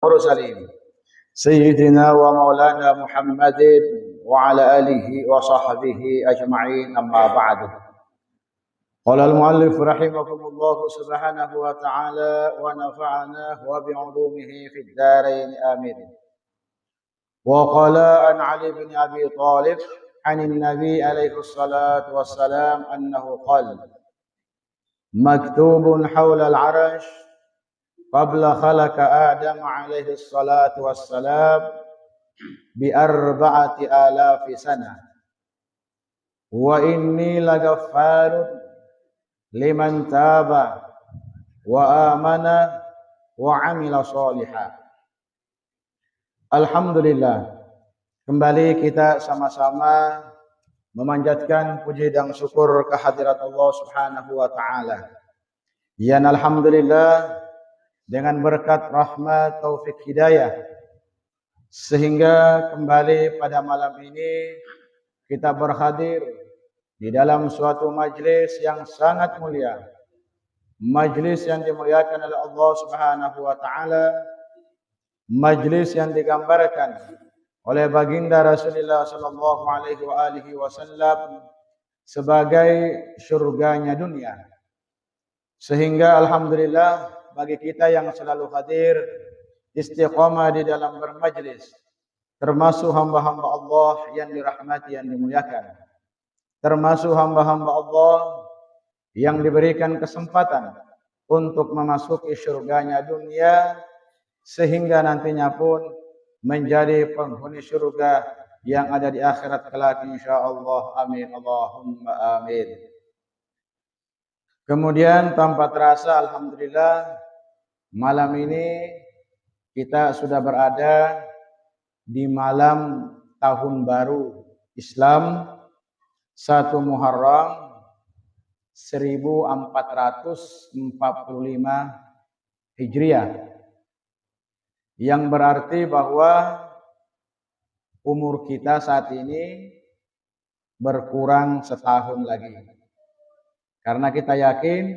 المرسلين سيدنا ومولانا محمد وعلى آله وصحبه أجمعين أما بعد. قال المؤلف رحمكم الله سبحانه وتعالى ونفعنا وبعلومه في الدارين آمين. وقال عن علي بن أبي طالب عن النبي عليه الصلاة والسلام أنه قال: مكتوب حول العرش قبل خلق آدم عليه الصلاة والسلام ب4,000 سنة وإني لغفار liman taba wa amana wa amila sholihan. Alhamdulillah, kembali kita sama-sama memanjatkan puji dan syukur kehadirat Allah Subhanahu wa taala. Yang alhamdulillah dengan berkat rahmat taufik hidayah sehingga kembali pada malam ini kita berhadir di dalam suatu majlis yang sangat mulia, majlis yang dimuliakan oleh Allah Subhanahu wa taala, majlis yang digambarkan oleh baginda Rasulullah sallallahu alaihi wasallam sebagai surganya dunia. Sehingga alhamdulillah bagi kita yang selalu hadir istiqamah di dalam bermajlis, termasuk hamba-hamba Allah yang dirahmati, yang dimuliakan, termasuk hamba-hamba Allah yang diberikan kesempatan untuk memasuki surganya dunia, sehingga nantinya pun menjadi penghuni surga yang ada di akhirat kelak insyaallah. Amin Allahumma amin. Kemudian tanpa terasa alhamdulillah malam ini kita sudah berada di malam tahun baru Islam 1 Muharram 1445 Hijriah, yang berarti bahwa umur kita saat ini berkurang setahun lagi. Karena kita yakin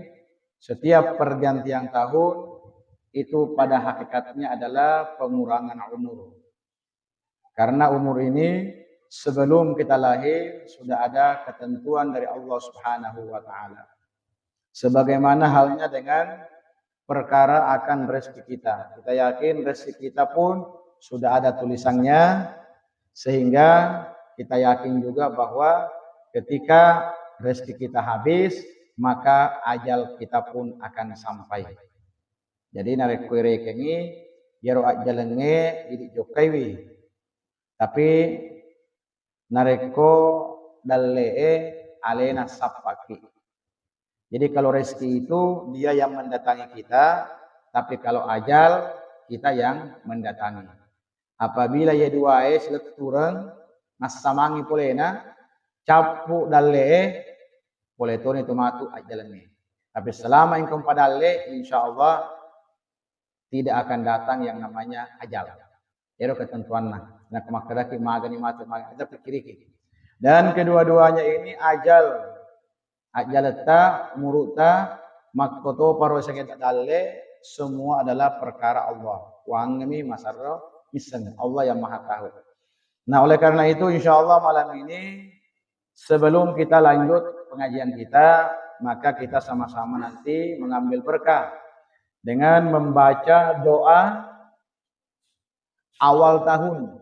setiap pergantian tahun itu pada hakikatnya adalah pengurangan umur. Karena umur ini sebelum kita lahir sudah ada ketentuan dari Allah Subhanahu wa taala. Sebagaimana halnya dengan perkara akan rezeki kita. Kita yakin rezeki kita pun sudah ada tulisannya, sehingga kita yakin juga bahwa ketika rezeki kita habis, maka ajal kita pun akan sampai. Jadi narek kuire kengi yaro ajalenge jadi jokaiwi. Tapi nareko dalee alena sapaki. Jadi kalau rezeki itu dia yang mendatangi kita, tapi kalau ajal kita yang mendatangi. Apabila ya duae silet turang nasamangi polena capu dalee boleh tone tomatu ajalane. Tapi selama engkau padalle insyaallah tidak akan datang yang namanya ajal. Ero ketentuanna. Nah kemakadaki magani matu ada pikiriki. Dan kedua-duanya ini ajal ajalata muruta makoto parosa kita dalle semua adalah perkara Allah. Wangmi masarro isan Allah yang Maha tahu. Nah oleh karena itu insyaallah malam ini sebelum kita lanjut pengajian kita, maka kita sama-sama nanti mengambil berkah dengan membaca doa awal tahun.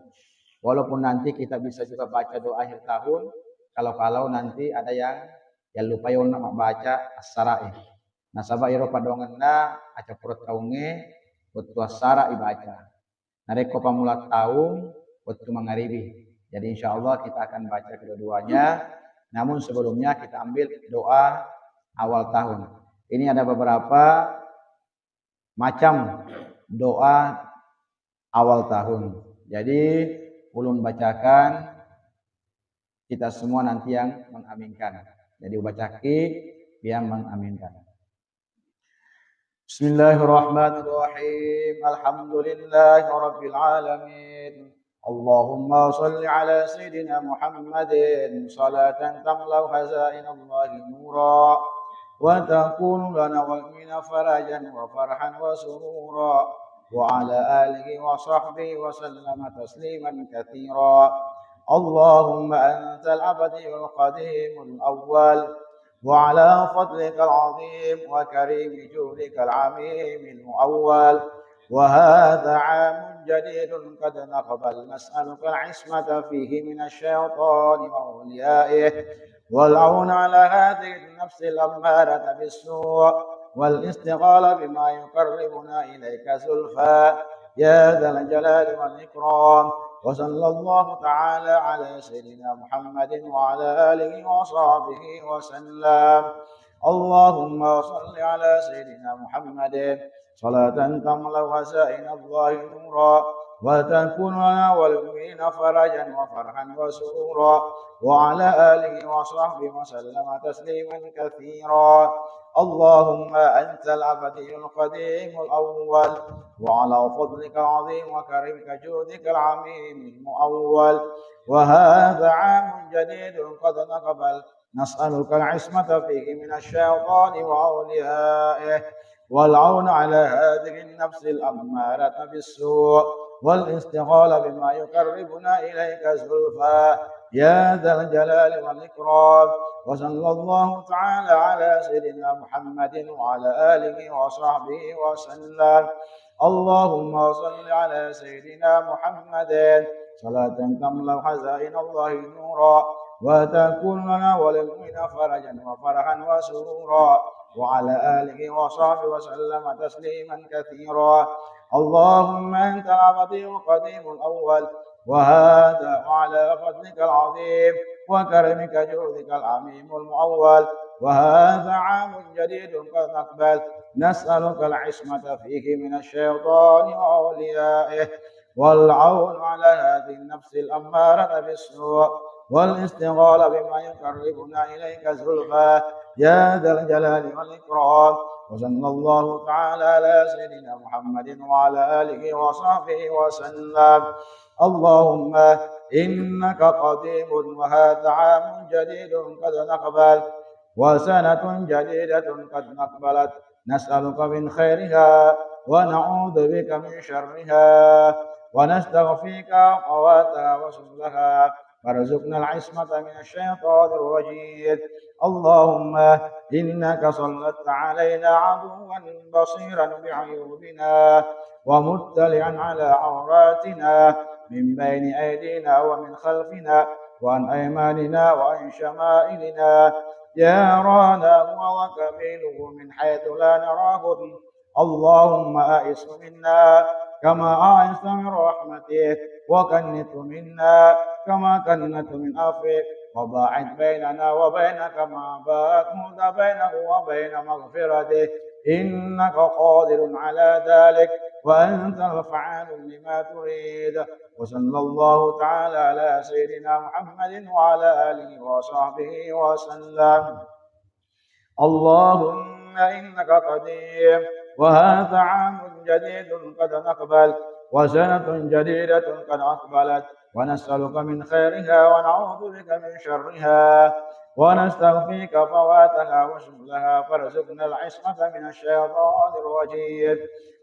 Walaupun nanti kita bisa juga baca doa akhir tahun, kalau nanti ada yang lupa yon nak baca as-sarai. Nah sabab iro padonganna aca perut taunge betu as-sarai baca. Nareko pamulak tahun betu mangaribi. Jadi insyaallah kita akan baca kedua-duanya. Namun sebelumnya kita ambil doa awal tahun. Ini ada beberapa macam doa awal tahun. Jadi ulun bacakan, kita semua nanti yang mengaminkan. Jadi ubacaki yang mengaminkan. Bismillahirrahmanirrahim. Alhamdulillahirabbil alamin. Allahumma salli ala sayyidina Muhammadin salatan tamlau hazainallahi nura wa takunu lana wa mina farajan wa farhan wa surura وعلى آله وصحبه وسلم تسليما كثيرا. اللهم أنت الأبدي القديم الأول، وعلى فضلك العظيم وكريم جودك العميم المؤول، وهذا عام جديد قد نقبل، نسألك العصمة فيه من الشيطان وأوليائه، والعون على هذه النفس الأمارة بالسوء، والاستغلال بما يقربنا إليك زلفى يا ذا الجلال والإكرام. وصلى الله تعالى على سيدنا محمد وعلى آله وصحبه وسلم. اللهم صل على سيدنا محمد صلاة تملأ خزائن الله نورا، وتكون لنا والمؤمنين فرجا وفرحا وسرورا، وعلى آله وصحبه وسلم تسليما كثيرا. اللهم أنت الأبدي القديم الأول، وعلى فضلك العظيم وكرمك جودك العميم المؤول، وهذا عام جديد قد نقبل، نسألك العصمة فيه من الشيطان وأوليائه، والعون على هذه النفس الأمارة بالسوء، والاستغلال بما يقربنا إليك زلفى يا ذا الجلال والإكرام. وصلى الله تعالى على سيدنا محمد وعلى آله وصحبه وسلم. اللهم صل على سيدنا محمد صلاة تملأ خزائن الله نورا، وتكون لنا وللمؤمنين فرجا وفرحا وسرورا، وعلى آله وصحبه وسلم تسليما كثيرا. اللهم أنت الأبدي القديم الأول، وهذا وعلى فضلك العظيم وكرمك جودك العميم المؤول، وهذا عام جديد قد نقبل، نسألك العصمة فيه من الشيطان وأوليائه، والعون على هذه النفس الأمارة بالسوء، والاستغلال بما يقربنا إليك زلفى يا ذا الجلال والإكرام. وصلى الله تعالى على سيدنا محمد وعلى آله وصحبه وسلم. اللهم إنك قديم، وهذا عام جديد قد نقبل، وسنة جديدة قد نقبلت، نسألك من خيرها ونعوذ بك من شرها، ونستغفيك قواتها وسبلها، وارزقنا العصمة من الشيطان الرجيم. اللهم إنك سلطت علينا عدوا بصيرا بعيوبنا، ومطلعا على عوراتنا، من بين أيدينا ومن خلفنا وعن أيماننا وعن شمائلنا، يرانا هو وكفيله من حيث لا نراه. اللهم أئس منا كما أئس من رحمتك، وكنت منا كما كنت من عفوك، وباعد بيننا وبينك ما باعدت بينه وبين مغفرته، إنك قادر على ذلك، وأنت الفعال لما تريد. وصلى الله تعالى على سيدنا محمد وعلى آله وصحبه وسلم. اللهم إنك قدير، وهذا عام جديد قد نقبل، وسنة جديدة قد أقبلت، ونسألك من خيرها ونعوذ بك من شرها، ونستغفيك فواتها وشملها، فارزقنا العصمة من الشيطان الرجيم.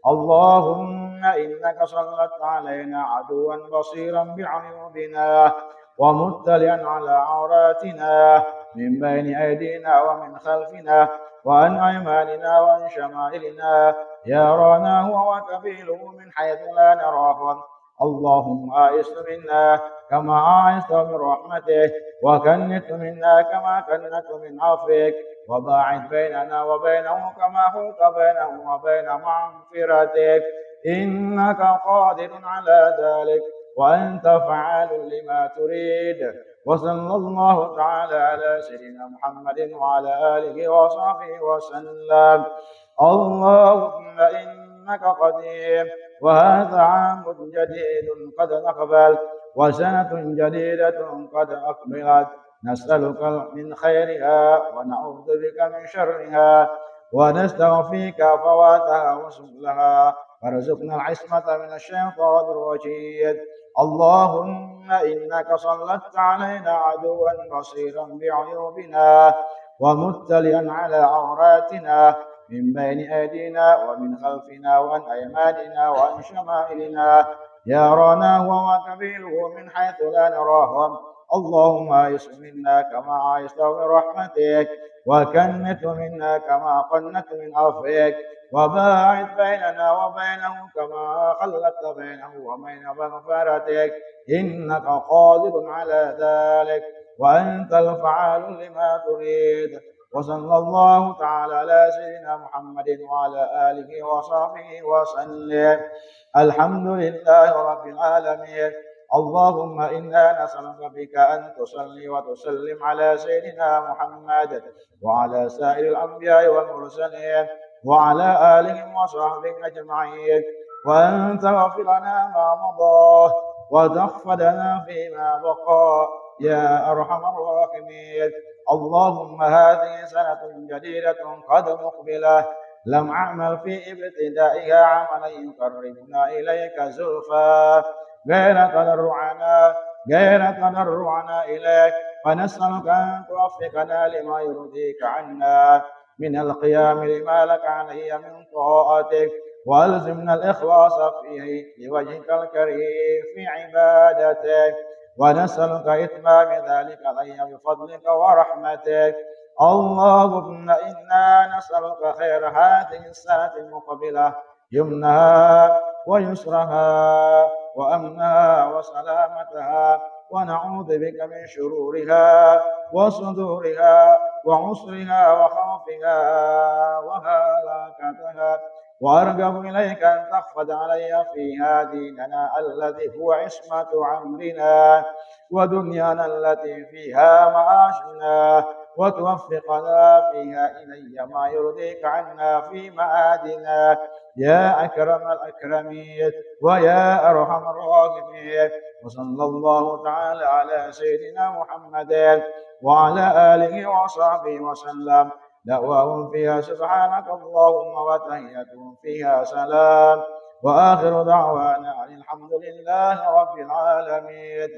اللهم إنك سلطت علينا عدوا بصيرا بعيوبنا، ومطلعا على عوراتنا، من بين أيدينا ومن خلفنا وعن أيماننا وعن شمائلنا، يرانا هو وكفيله من حيث لا نراه. اللهم آئس منا كما آئست من رحمته، وكنت منا كما كنت من عفوك، وباعد بيننا وبينه كما حلت بينه وبين مغفرتك، إنك قادر على ذلك، وأنت فعال لما تريد. وصلى الله تعالى على سيدنا محمد وعلى آله وصحبه وسلم. اللهم إنك قدير، وهذا عام جديد قد أقبل، وسنة جديدة قد أقبلت، نسألك من خيرها ونعوذ بك من شرها، ونستغفيك فواتها وسبلها، وارزقنا العصمة من الشيطان الرجيم. اللهم إنك سلطت علينا عدوا بصيرا بعيوبنا، ومطلعا على عوراتنا، من بين أيدينا ومن خلفنا وعن أيماننا وعن شمائلنا يرانا هو وكبيره من حيث لا نراهم. اللهم عيش منا كما عيشت من رحمتك، وكنت منا كما قنت من عفوك، وباعد بيننا وبينه كما خلقت بينه وبين مغفرتك، إنك قادر على ذلك وأنت الفعال لما تريد. وصلى الله تعالى على سيدنا محمد وعلى آله وصحبه وسلم. الحمد لله رب العالمين. اللهم إنا نسألك بك أن تصلي وتسلم على سيدنا محمد وعلى سائر الأنبياء والمرسلين وعلى آلهم وصحبه أجمعين، وأن تغفر لنا ما مضى وتغفرنا فيما بقى يا أرحم الراحمين. اللهم هذه سنة جديدة قد مقبلة، لم أعمل في ابتدائها عملا يقربنا إليك زلفى غير تضرعنا إليك، فنسألك أن توفقنا لما يرضيك عنا من القيام لما لك علي من طاعتك، والزمنا الإخلاص فيه لوجهك الكريم في عبادتك، ونسألك إتمام ذلك علي بفضلك ورحمتك. اللهم إنا نسألك خير هذه السنة المقبلة، يمنها ويسرها وأمنها وسلامتها، ونعوذ بك من شرورها وصدورها وعسرها وخوفها وهلاكتها، وأرغب إليك أن تخفض علي فيها ديننا الذي هو عصمة عمرنا، ودنيانا التي فيها معاشنا، وتوفقنا فيها إلي ما يرضيك عنا في معادنا يا أكرم الأكرمين ويا أرحم الراحمين. وصلى الله تعالى على سيدنا محمد وعلى آله وصحبه وسلم. دعواهم فيها سبحانك اللهم وتحيتهم فيها سلام، وآخر دعوانا الحمد لله رب العالمين.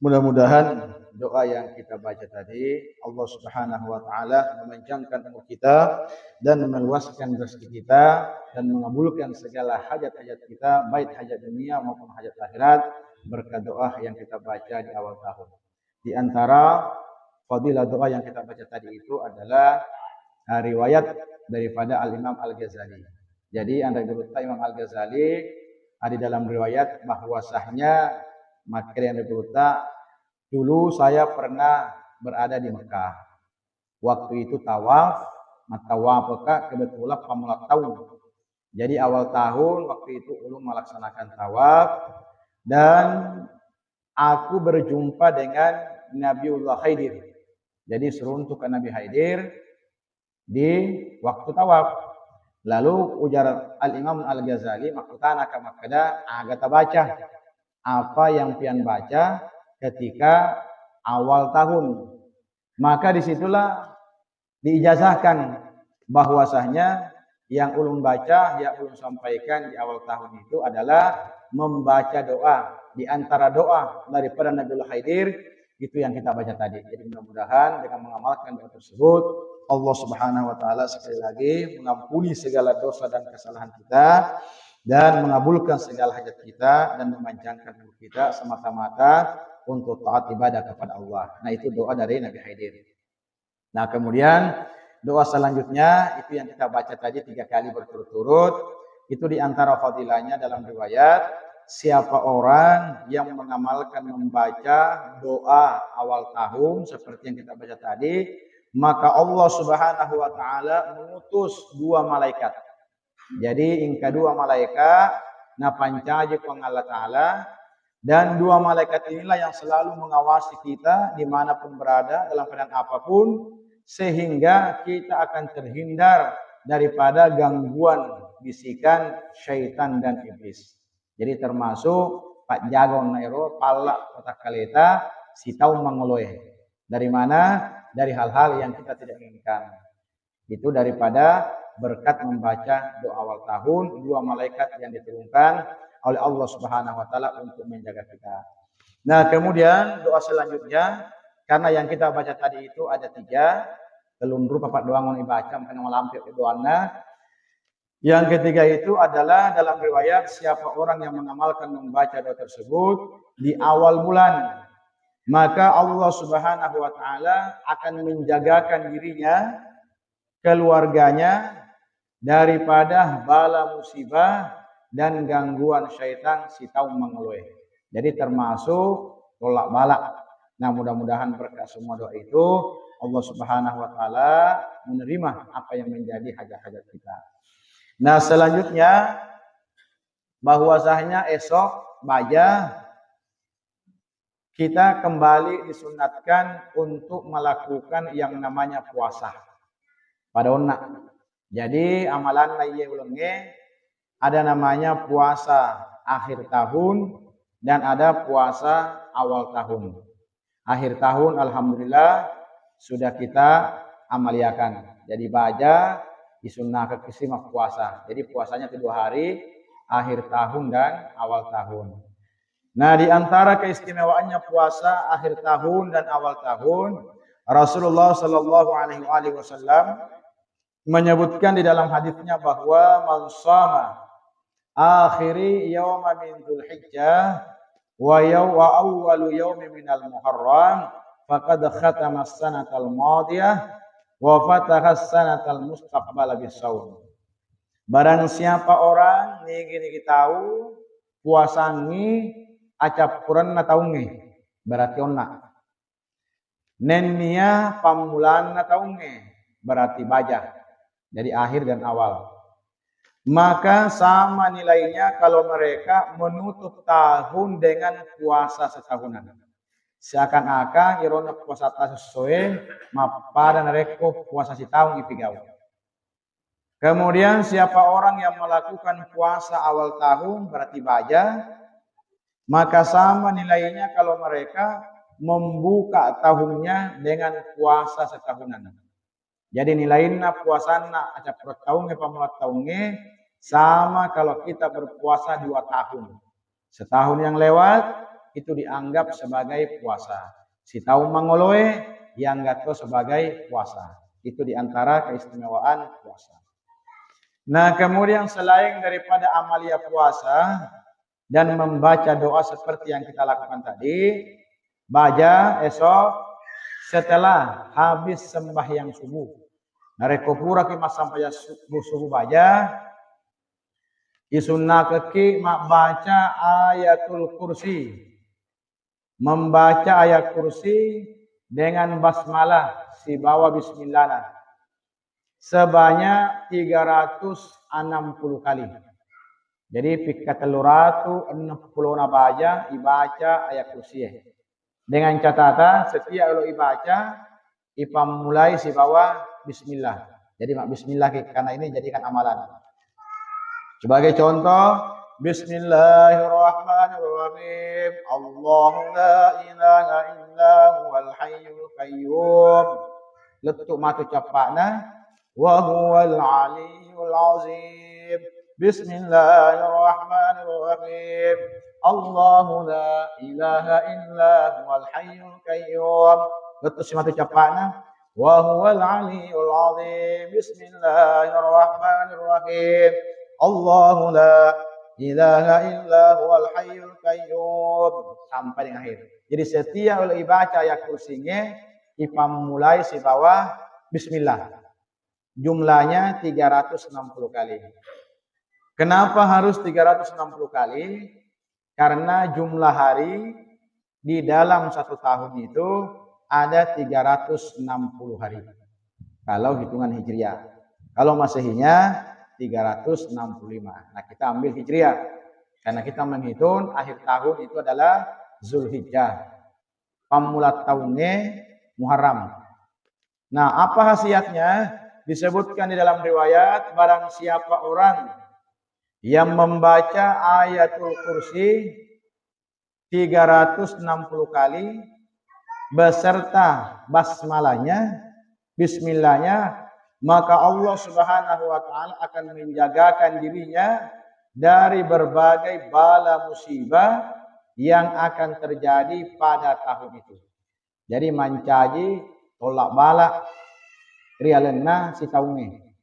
Mudah-mudahan doa yang kita baca tadi Allah Subhanahu wa taala memanjangkan umur kita dan meluaskan rezeki kita dan mengabulkan segala hajat-hajat kita, baik hajat dunia maupun hajat akhirat, berkat doa yang kita baca di awal tahun. Di antara fadilah doa yang kita baca tadi itu adalah riwayat daripada Al-Imam Al-Ghazali. Jadi anda berkata Imam Al-Ghazali ada dalam riwayat bahwasanya maka yang berkata, dulu saya pernah berada di Mekah. Waktu itu tawaf, matawafaka kebetulan pamulak tahun. Jadi awal tahun waktu itu ulun melaksanakan tawaf dan aku berjumpa dengan Nabiullah Khidir. Jadi seruntuk ke Nabi Khidir di waktu tawaf. Lalu ujar Al-Imam Al-Ghazali, maksudnya makada agak baca apa yang pian baca ketika awal tahun. Maka disitulah diijazahkan bahwasanya yang ulun baca, yang ulun sampaikan di awal tahun itu adalah membaca doa. Di antara doa daripada Nabiullah Khidir itu yang kita baca tadi. Jadi mudah-mudahan dengan mengamalkan doa tersebut Allah Subhanahu wa taala sekali lagi mengampuni segala dosa dan kesalahan kita dan mengabulkan segala hajat kita dan memanjangkan umur kita semata-mata untuk taat ibadah kepada Allah. Nah, itu doa dari Nabi Khidir. Nah, kemudian doa selanjutnya itu yang kita baca tadi 3 kali berturut-turut. Itu di antara fadilahnya dalam riwayat, siapa orang yang mengamalkan membaca doa awal tahun seperti yang kita baca tadi, maka Allah Subhanahu wa taala mengutus 2 malaikat. Jadi ing kedua malaikat na pancaji pang Allah Ta'ala, dan 2 malaikat inilah yang selalu mengawasi kita dimanapun berada dalam keadaan apapun, sehingga kita akan terhindar daripada gangguan bisikan syaitan dan iblis. Jadi termasuk Pak Jagon Nairo pala otak kaleta si tahu mangoloe. Dari mana? Dari hal-hal yang kita tidak inginkan. Itu daripada berkat membaca doa awal tahun, 2 malaikat yang diturunkan oleh Allah Subhanahu wa taala untuk menjaga kita. Nah, kemudian doa selanjutnya, karena yang kita baca tadi itu ada 3, telundur papat doang ibaca makanya malampir doana. Yang ketiga itu adalah dalam riwayat siapa orang yang mengamalkan membaca doa tersebut di awal bulan, maka Allah Subhanahu wa taala akan menjagakan dirinya, keluarganya daripada bala musibah dan gangguan syaitan si taum mengeluh. Jadi termasuk tolak balak. Nah, mudah-mudahan berkat semua doa itu Allah Subhanahu wa taala menerima apa yang menjadi hajat-hajat kita. Nah, selanjutnya bahwasanya esok baja kita kembali disunatkan untuk melakukan yang namanya puasa pada onak. Jadi amalan lainnya ulangnya ada namanya puasa akhir tahun dan ada puasa awal tahun. Akhir tahun alhamdulillah sudah kita amaliakan. Jadi baja disunnahkan kesimah puasa. Jadi puasanya kedua hari, akhir tahun dan awal tahun. Nah, di antara keistimewaannya puasa akhir tahun dan awal tahun, Rasulullah Shallallahu Alaihi Wasallam menyebutkan di dalam hadisnya bahwa man shama akhiri yauma min Dzulhijjah wa awwalu yaumi minal Muharram faqad khatama as-sanatal madiyah wa fataha as-sanatal mustaqbala bisawm. Barang siapa orang niki tahu puasangi acap puran na taungi berarti onna. Nennia pamulan na taungi berarti baja. Jadi akhir dan awal. Maka sama nilainya kalau mereka menutup tahun dengan puasa setahunan. Seakan-akan irona puasa sesuai mapada nareko puasa setahun ipigau. Kemudian siapa orang yang melakukan puasa awal tahun berarti baja, maka sama nilainya kalau mereka membuka tahunnya dengan puasa setahunan. Jadi nilainya puasana acap tahunnya pamulat tahunnya sama kalau kita berpuasa 2 tahun. Setahun yang lewat itu dianggap sebagai puasa. Si tahun mangoloe yang gato sebagai puasa. Itu diantara keistimewaan puasa. Nah, kemudian selain daripada amalia puasa dan membaca doa seperti yang kita lakukan tadi, baja esok setelah habis sembahyang subuh. Nareko pura ki mas sampai subuh baja isunnah keki mak baca ayatul kursi. Membaca ayat kursi dengan basmalah si bawa bismillah sebanyak 360 kali. Jadi pikat teluratu 60 baja ibaca ayat kursi. Dengan catatan setiap lo ibaca ipam mulai si bawa bismillah. Jadi mak bismillah karena ini jadikan amalan. Sebagai contoh, Bismillahirrahmanirrahim. Allahu la ilaha illa huwal hayyul qayyum. Letuk matu capakna wa huwal aliyyul azim. Bismillahirrahmanirrahim. Allahu la ilaha illa huwal hayyul qayyum. Letuk si matu capakna wa huwal aliyyul azim. Bismillahirrahmanirrahim. Allahu la ilaha illa huwal hayyul qayyum sampai dengan akhir. Jadi setiap oleh baca ayat kursinya ipam mulai si bawah bismillah. Jumlahnya 360 kali. Kenapa harus 360 kali? Karena jumlah hari di dalam 1 tahun itu ada 360 hari. Kalau hitungan Hijriah. Kalau Masehinya 365. Nah, kita ambil Hijriah. Karena kita menghitung akhir tahun itu adalah Zulhijjah. Pamulat tahunnya Muharram. Nah, apa khasiatnya? Disebutkan di dalam riwayat, barang siapa orang yang membaca ayatul kursi 360 kali beserta basmalahnya, bismillahnya, maka Allah Subhanahu wa taala akan menjagakan dirinya dari berbagai bala musibah yang akan terjadi pada tahun itu. Jadi mancaji tolak balak rialenna si taunge.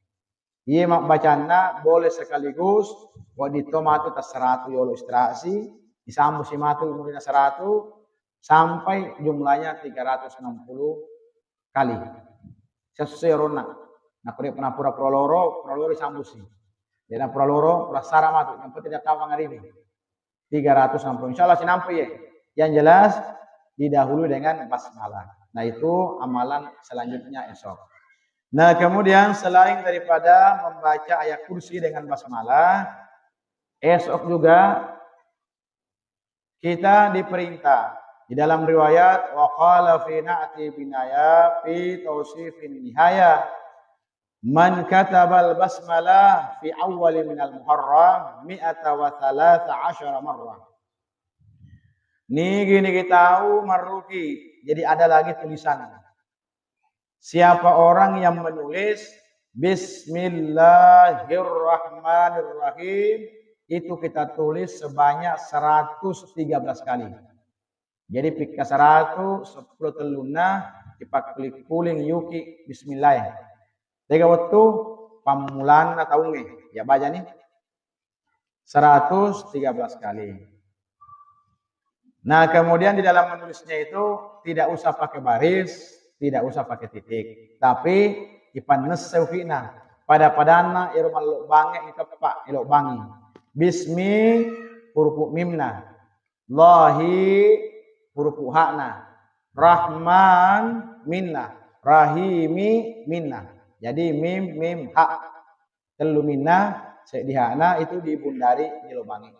Iya mak bacana boleh sekaligus buat ditomatu tas 100 yolo istrasi disambung si matu umurnya 100 sampai jumlahnya 360 kali. Sesuai rona. Nah, kalau pernah pura-pura loro disambung sih. Jadi pura loro pura sara matu, yang penting tidak tahu ngaribi. 360. Insya Allah sih nampu ya. Yang jelas didahului dengan basmalah. Nah itu amalan selanjutnya esok. Nah kemudian selain daripada membaca ayat kursi dengan basmalah, esok juga kita diperintah di dalam riwayat wa qala fi na'ti binaya fi tausifin nihaya man katabal basmalah fi awwali minal muharram mi'ata wa thalatha asyara marrah. Nih gini kita tahu marruki. Jadi ada lagi tulisan. Siapa orang yang menulis Bismillahirrahmanirrahim itu kita tulis sebanyak 113 kali. Jadi pika 100 10 teluna dipakai kuling yuki Bismillah. Tiga waktu pamulan atau nge ya baca nih 113 kali. Nah kemudian di dalam menulisnya itu tidak usah pakai baris. Tidak usah pakai titik, tapi ipanes sewina pada padana irmal lo bange itepak ilo bangi. Bismi huruf mimna, lahi huruf hakna, rahman minna, rahimi minna. Jadi mim hak telu minna dihakna itu dibundari ilo bangi.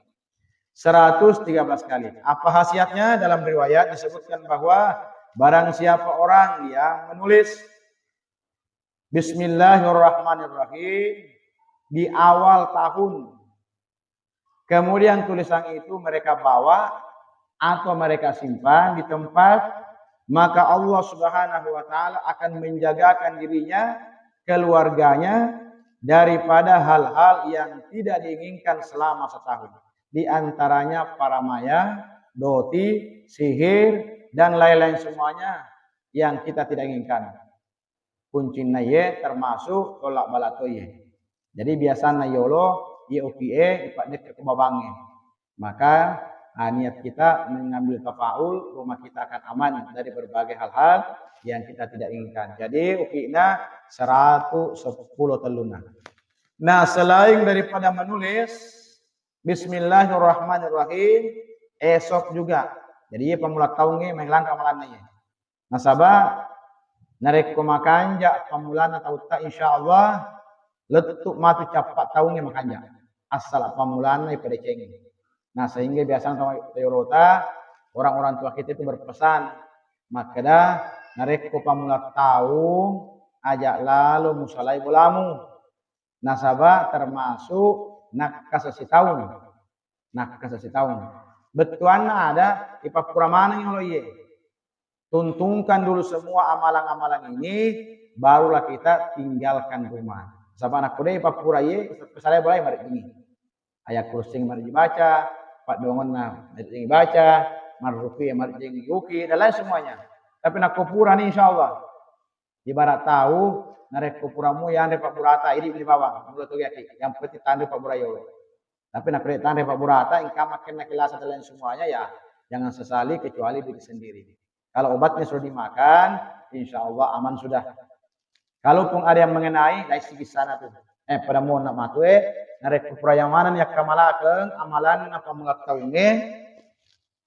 113 kali. Apa khasiatnya? Dalam riwayat disebutkan bahwa barang siapa orang yang menulis Bismillahirrahmanirrahim di awal tahun, kemudian tulisan itu mereka bawa atau mereka simpan di tempat, maka Allah Subhanahu wa taala akan menjagakan dirinya, keluarganya daripada hal-hal yang tidak diinginkan selama setahun. Di antaranya paramaya, doti, sihir, dan lain-lain semuanya yang kita tidak inginkan. Kuncina ye termasuk tolak balatoye. Jadi biasanya yolo ye opie ipadnya ke babange. Maka niat kita mengambil tafaul, rumah kita akan aman dari berbagai hal-hal yang kita tidak inginkan. Jadi opina 110 teluna. Nah selain daripada menulis Bismillahirrahmanirrahim, esok juga. Jadi pemula tahunnya menglangkah malamnya. Nasabah narek komakanja pemulana atau tak insyaallah letuk matu capat tahunnya makanja. Asal pemulana pada cengi. Nah sehingga biasanya sama teorota orang-orang tua kita itu berpesan maka dah narek ko pemula tahun ajak lalu musalai bolamu. Nasabah termasuk nak kasasi tahun. Betuana ada ipapura mana yang lo ye. Tuntunkan dulu semua amalan-amalan ini, barulah kita tinggalkan rumah. Sabab anak kuda ipapura ye, pesalnya boleh mari ini. Ayat kursi mari dibaca, pak dongon mari dibaca, marrufi mari diuki, dan lain semuanya. Tapi nak kupura nih insyaallah. Ibarat tahu narek kupuramu yang ada pak burata ini di bawah, mulut tuh yang penting tanda pak burayo. Tapi nak tanda pak burata, ingkam makin nakilas dan lain semuanya ya, jangan sesali kecuali diri sendiri. Kalau obatnya sudah dimakan, insya Allah aman sudah. Kalaupun ada yang mengenai, dari segi sana tuh. Pada mau nak matue, narek kupura yang mana yang kamalakan, amalan apa mengetahuinya,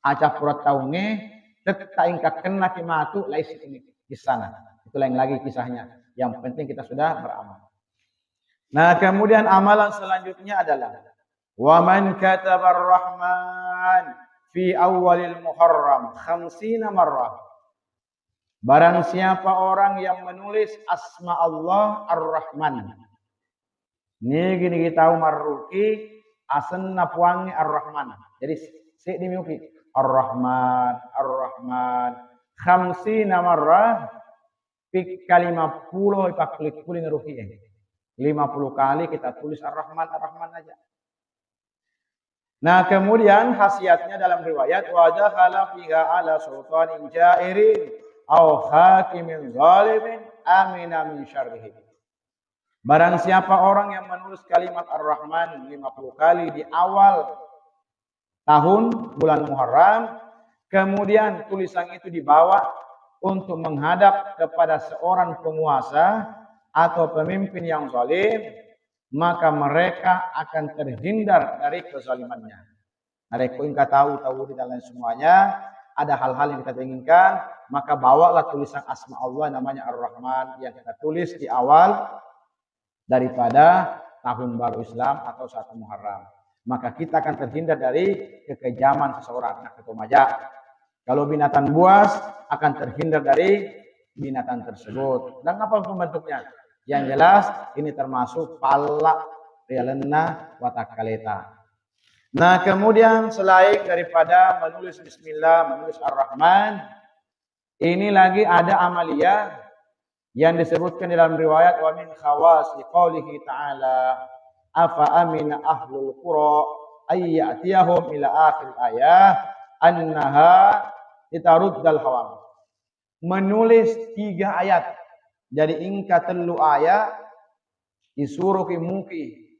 acah pura tahunya, tetap ingkak kena kimatu, dari segi di sana. Itu lain lagi kisahnya. Yang penting kita sudah beramal. Nah kemudian amalan selanjutnya adalah wa man kataba ar-rahman fi awalil muharram 50 marrah. Barang siapa orang yang menulis asma Allah ar-Rahman. Ini gini kita tahu marruki asenna puangi ar-Rahman. Jadi si dimiuki ar-Rahman 50 marrah pik kalima 50 ipaklik kuling ruki. 50 kali kita tulis ar-Rahman aja. Nah kemudian khasiatnya dalam riwayat wajah khala fiha ala sultanin jairin au hakimin zalimin amina min syarrihi. Barang siapa orang yang menulis kalimat Ar-Rahman 50 kali di awal tahun bulan Muharram, kemudian tulisan itu dibawa untuk menghadap kepada seorang penguasa atau pemimpin yang zalim, maka mereka akan terhindar dari kezalimannya. Mereka enggak tahu di dalam semuanya ada hal-hal yang kita inginkan, maka bawalah tulisan asma Allah namanya Ar-Rahman yang kita tulis di awal daripada tahun baru Islam atau 1 Muharram. Maka kita akan terhindar dari kekejaman seseorang. Nah, ketomajak. Kalau binatang buas akan terhindar dari binatang tersebut. Dan apa bentuknya? Yang jelas ini termasuk pala rialena watakaleta. Nah, kemudian selain daripada menulis bismillah, menulis Ar-Rahman, ini lagi ada amalia yang disebutkan dalam riwayat wa min khawasi qaulihi ta'ala afa amina ahlul qura ay ya'tiyahum ila akhir ayah annaha itaruddal hawam. Menulis 3 ayat. Jadi ingka telu ayat disuruh muki.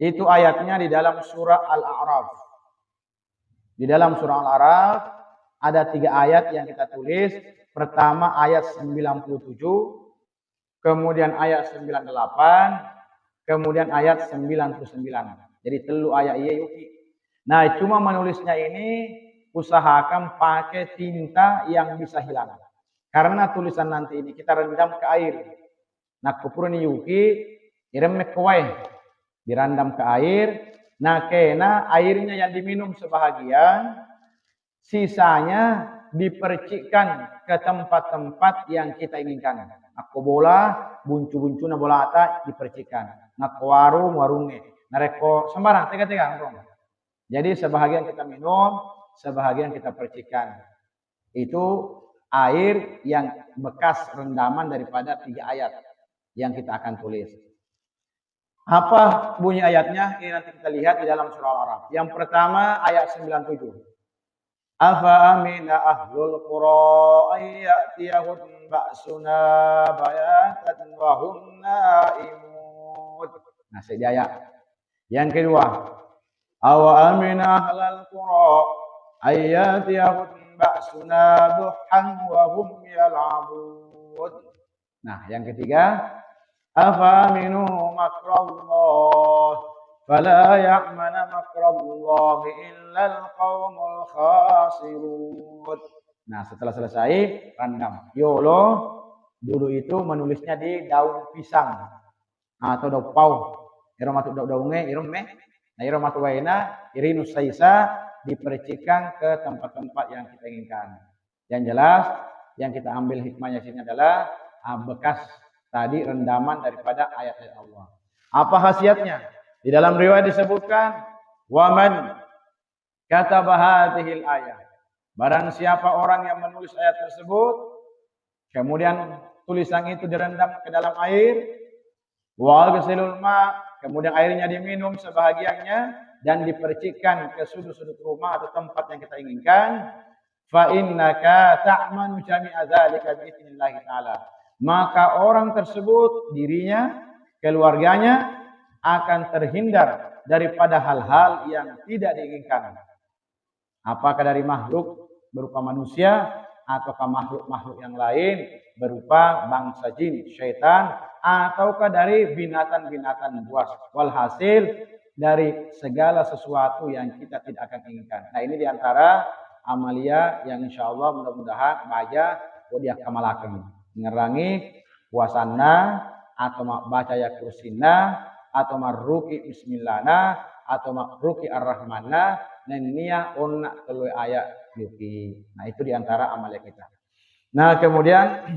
Itu ayatnya di dalam surah Al-A'raf. Di dalam surah Al-A'raf ada 3 ayat yang kita tulis. Pertama ayat 97, kemudian ayat 98, kemudian ayat 99. Jadi telu ayat iya yuki. Nah, cuma menulisnya ini usahakan pakai tinta yang bisa hilang. Karena tulisan nanti ini kita rendam ke air. Nah, kupurun yuki irem kewai. Direndam ke air. Nah, kena airnya yang diminum sebahagian, sisanya dipercikkan ke tempat-tempat yang kita inginkan. Aku bola, buncu-buncuna bola ata dipercikkan. Nak warungnya. Nareko sembarang, tega-tega. Jadi sebahagian kita minum, sebahagian kita percikkan. Itu air yang bekas rendaman daripada 3 ayat yang kita akan tulis. Apa bunyi ayatnya? Ini nanti kita lihat di dalam surah Al-A'raf. Yang pertama ayat 97. Afa amina ahlul qura ay ya'tiyahum ba'suna bayatan wa hum naimun. Nah, sejaya. Yang kedua, awa amina ahlul qura ay ya'tiyahum ba'suna duhan wa hum yal'abun. Nah, yang ketiga, afa aminu makrallah fala ya'mana makrallahi illal qaumul khasirun. Nah, setelah selesai rendam. Yolo dulu itu menulisnya di daun pisang atau daun pau. Iro matu daunnya iro meh. Nah, iro matu waina irinus saisa dipercikan ke tempat-tempat yang kita inginkan. Yang jelas yang kita ambil hikmahnya sini adalah bekas tadi rendaman daripada ayat-ayat Allah. Apa khasiatnya? Di dalam riwayat disebutkan, waman kataba hadhil ayat. Barang siapa orang yang menulis ayat tersebut, kemudian tulisan itu direndam ke dalam air, wa ghasilul ma, kemudian airnya diminum sebahagiannya dan dipercikkan ke sudut-sudut rumah atau tempat yang kita inginkan, fa innaka ta'manu jami'a dzalika bi idznillah taala. Maka orang tersebut, dirinya, keluarganya akan terhindar daripada hal-hal yang tidak diinginkan. Apakah dari makhluk berupa manusia ataukah makhluk-makhluk yang lain berupa bangsa jin, syaitan, ataukah dari binatang-binatang buas. Walhasil dari segala sesuatu yang kita tidak akan inginkan. Nah, ini diantara amalia yang insya Allah mudah-mudahan baca dia kamalakan. Ngerangi puasana atau baca ya kursina atau marruki bismillahna atau marruki ar-rahmanna nenia onna telu ayat yuki. Nah, itu diantara amalia kita. Nah, kemudian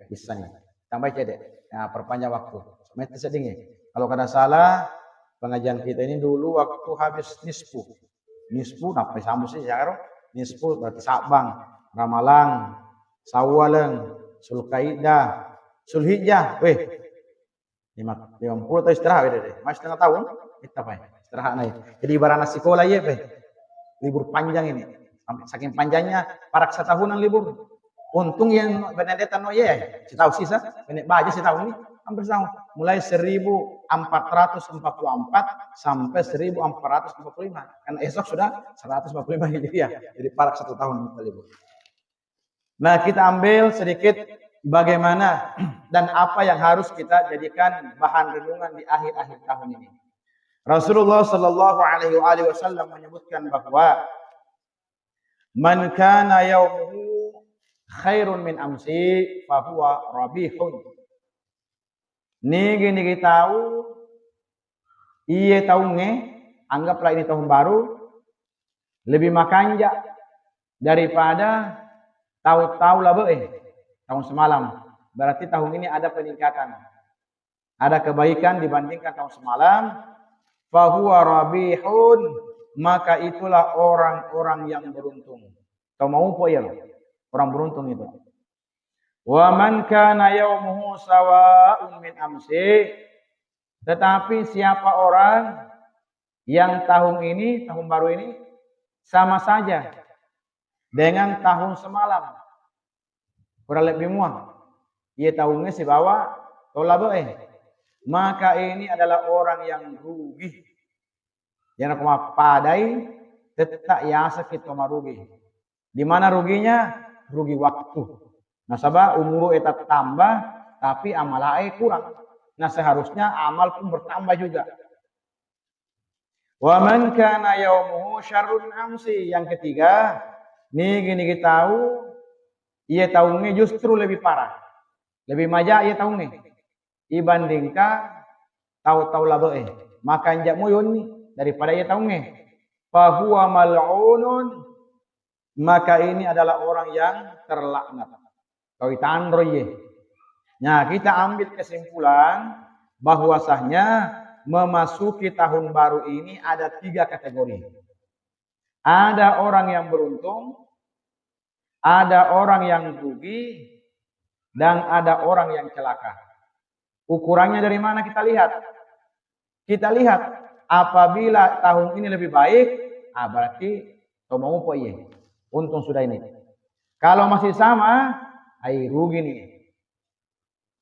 bisa nih tambah cedek. Nah, perpanjang waktu. Mesti sedingin. Kalau kada salah pengajian kita ini dulu waktu habis nisfu. Nisfu apa sama sih ya? Nisfu berarti Sabang, Ramalan, Sawalan, Sulkaidah, Sulhijjah. 50 tahun istirahat deh. Masih setengah tahun kita istirahat naik. Jadi ibarat sekolah ya libur panjang ini. Saking panjangnya parak setahunan libur. Untung yang Benedetta Noye, saya tahu sisa, Benet Baja saya tahu ini, hampir sama. Mulai 1444 sampai 1445. Karena esok sudah 145 Hijriah. Jadi parak 1 tahun. Nah, kita ambil sedikit bagaimana dan apa yang harus kita jadikan bahan renungan di akhir-akhir tahun ini. Rasulullah Shallallahu Alaihi Wasallam menyebutkan bahwa man kana yaumuhu khairun min amsi fahuwa rabihun. Nigi tahu iye tahunnya, anggaplah ini tahun baru, lebih makanja daripada tahu-tahu lah tahun semalam. Berarti tahun ini ada peningkatan, ada kebaikan dibandingkan tahun semalam. Fahuwa rabihun, maka itulah orang-orang yang beruntung. Kau mau apa ya? Orang beruntung itu. Wa man kana yaumuhu sawa'un min amsi. Tetapi siapa orang yang tahun ini, tahun baru ini sama saja dengan tahun semalam, kurang lebih muah. Ia tahunnya si bawa tolak maka ini adalah orang yang rugi. Yang aku padai tetap yasa kita merugi. Di mana ruginya? Rugi waktu. Nah, sebab umur kita tambah tapi amalai kurang. Nah, seharusnya amal pun bertambah juga. Wa man kana yaumuhu syarrun amsi. Yang ketiga, gini kita tahu ia tahunnya justru lebih parah. Lebih majak ia tahunnya. Dibandingkan tahu-tahu labe maka njak muyun ni daripada ia tahunnya. Fahuwa mal'unun, maka ini adalah orang yang terlaknat. Kau itandro ye. Nah, kita ambil kesimpulan bahwasanya memasuki tahun baru ini ada 3 kategori. Ada orang yang beruntung, ada orang yang rugi, dan ada orang yang celaka. Ukurannya dari mana kita lihat? Kita lihat apabila tahun ini lebih baik, berarti kau mau apa iya? Untung sudah ini. Kalau masih sama, rugi nih.